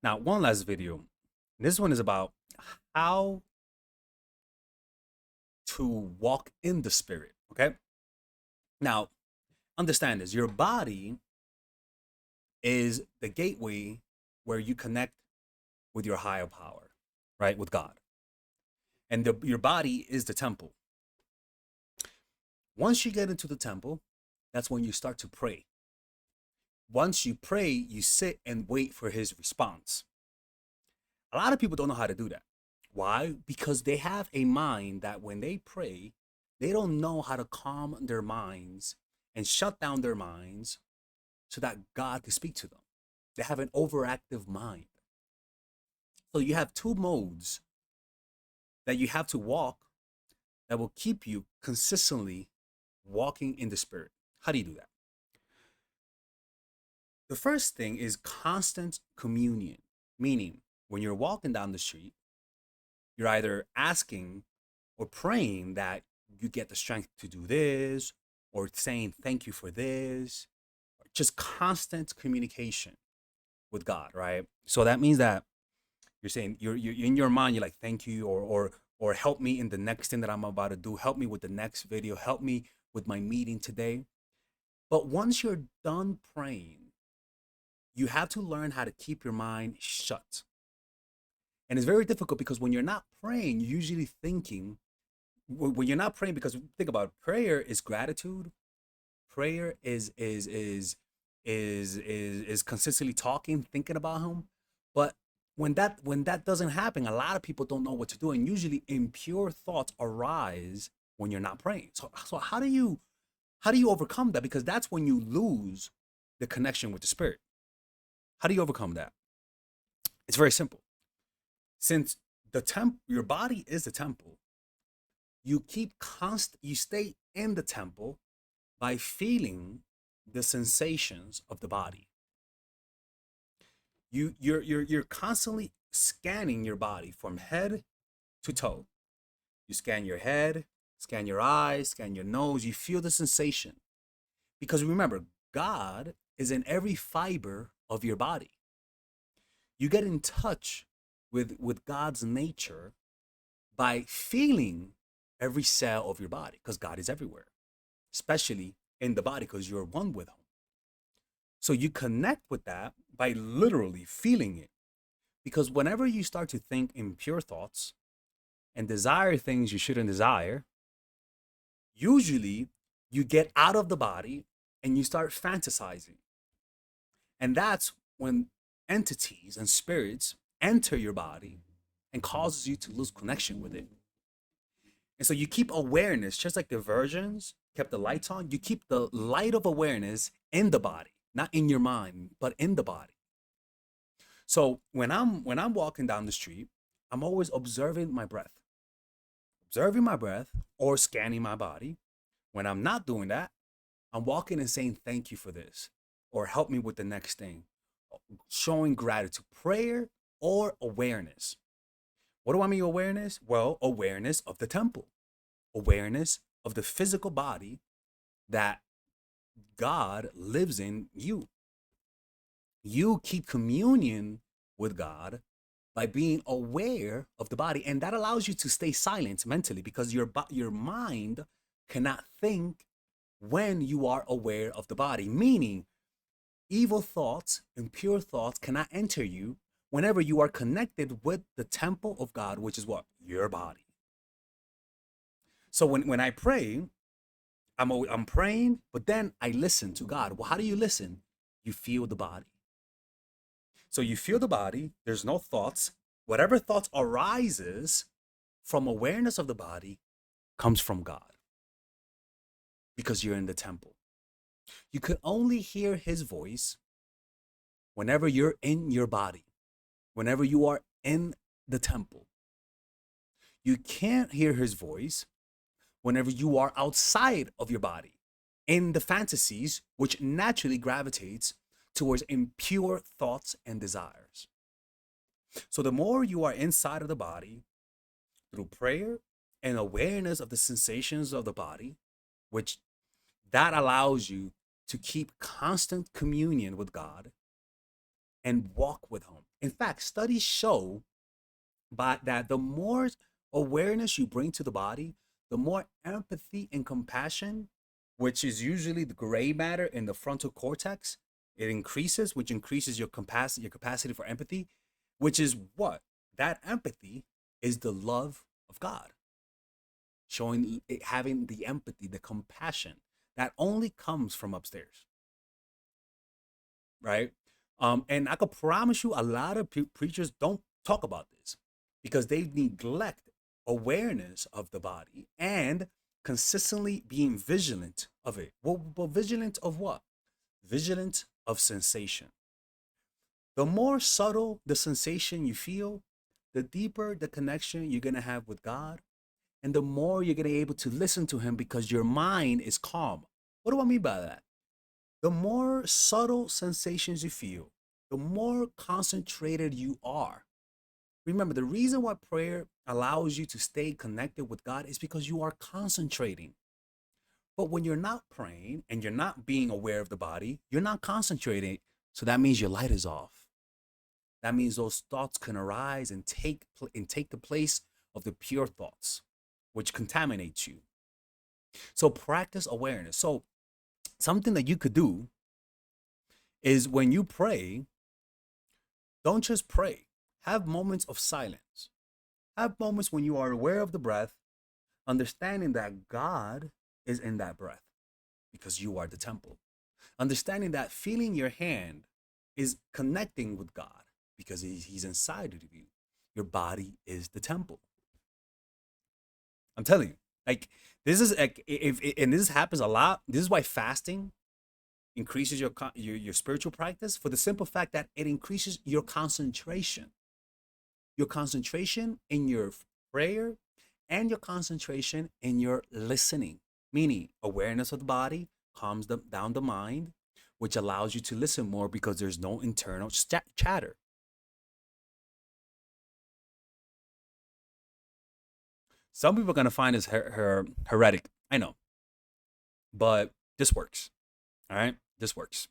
Now, one last video. This one is about how to walk in the spirit. Okay. Now, understand this. Your body is the gateway where you connect with your higher power, right? With God. And your body is the temple. Once you get into the temple, that's when you start to pray. Once you pray, you sit and wait for his response. A lot of people don't know how to do that. Why? Because they have a mind that when they pray, they don't know how to calm their minds and shut down their minds so that God can speak to them. They have an overactive mind. So you have two modes that you have to walk that will keep you consistently walking in the spirit. How do you do that? The first thing is constant communion, meaning when you're walking down the street, you're either asking or praying that you get the strength to do this, or saying thank you for this, or just constant communication with God, right? So that means that you're saying you're in your mind, you're like thank you, or help me in the next thing that I'm about to do, help me with the next video, help me with my meeting today. But once you're done praying, you have to learn how to keep your mind shut. And it's very difficult because when you're not praying, you're usually thinking, when you're not praying, because think about it, prayer is gratitude. Prayer is consistently talking, thinking about him. But when that doesn't happen, a lot of people don't know what to do. And usually impure thoughts arise when you're not praying. So how do you overcome that? Because that's when you lose the connection with the spirit. How do you overcome that? It's very simple. Since your body is the temple, you stay in the temple by feeling the sensations of the body. You're constantly scanning your body from head to toe. You scan your head, scan your eyes, scan your nose. You feel the sensation. Because remember, God is in every fiber of your body. You get in touch with God's nature by feeling every cell of your body, because God is everywhere, especially in the body, because you're one with him. So you connect with that by literally feeling it. Because whenever you start to think impure thoughts and desire things you shouldn't desire, usually you get out of the body and you start fantasizing. And that's when entities and spirits enter your body and causes you to lose connection with it. And so you keep awareness, just like the virgins kept the lights on, you keep the light of awareness in the body, not in your mind, but in the body. So when I'm walking down the street, I'm always observing my breath or scanning my body. When I'm not doing that, I'm walking and saying thank you for this, or help me with the next thing, showing gratitude, prayer or awareness. What do I mean awareness? Well, awareness of the temple, awareness of the physical body that God lives in you. You keep communion with God by being aware of the body, and that allows you to stay silent mentally, because your mind cannot think when you are aware of the body, meaning evil thoughts, impure thoughts cannot enter you whenever you are connected with the temple of God, which is what? Your body. So when I pray, I'm praying, but then I listen to God. Well, how do you listen? You feel the body. So you feel the body, there's no thoughts. Whatever thoughts arises from awareness of the body comes from God, because you're in the temple. You could only hear his voice whenever you're in your body, whenever you are in the temple. You can't hear his voice whenever you are outside of your body, in the fantasies, which naturally gravitates towards impure thoughts and desires. So the more you are inside of the body through prayer and awareness of the sensations of the body, which that allows you to keep constant communion with God and walk with him In fact, studies show that the more awareness you bring to the body, the more empathy and compassion, which is usually the gray matter in the frontal cortex, it increases, which increases your capacity for empathy, which is what? That empathy is the love of God, showing having the empathy, the compassion that only comes from upstairs, right? And I could promise you, a lot of preachers don't talk about this because they neglect awareness of the body and consistently being vigilant of it. Well, vigilant of what? Vigilant of sensation. The more subtle the sensation you feel, the deeper the connection you're going to have with God, and the more you're going to be able to listen to Him because your mind is calm. What do I mean by that? The more subtle sensations you feel, the more concentrated you are. Remember, the reason why prayer allows you to stay connected with God is because you are concentrating. But when you're not praying and you're not being aware of the body, you're not concentrating. So that means your light is off. That means those thoughts can arise and take the place of the pure thoughts, which contaminates you. So practice awareness. So something that you could do is when you pray, don't just pray. Have moments of silence. Have moments when you are aware of the breath, understanding that God is in that breath because you are the temple. Understanding that feeling your hand is connecting with God because He's inside of you. Your body is the temple. I'm telling you, like this is like if and this happens a lot. This is why fasting increases your spiritual practice for the simple fact that it increases your concentration in your prayer and your concentration in your listening, meaning awareness of the body calms down the mind, which allows you to listen more because there's no internal chatter. Some people are going to find this heretic, I know, but this works. All right, this works.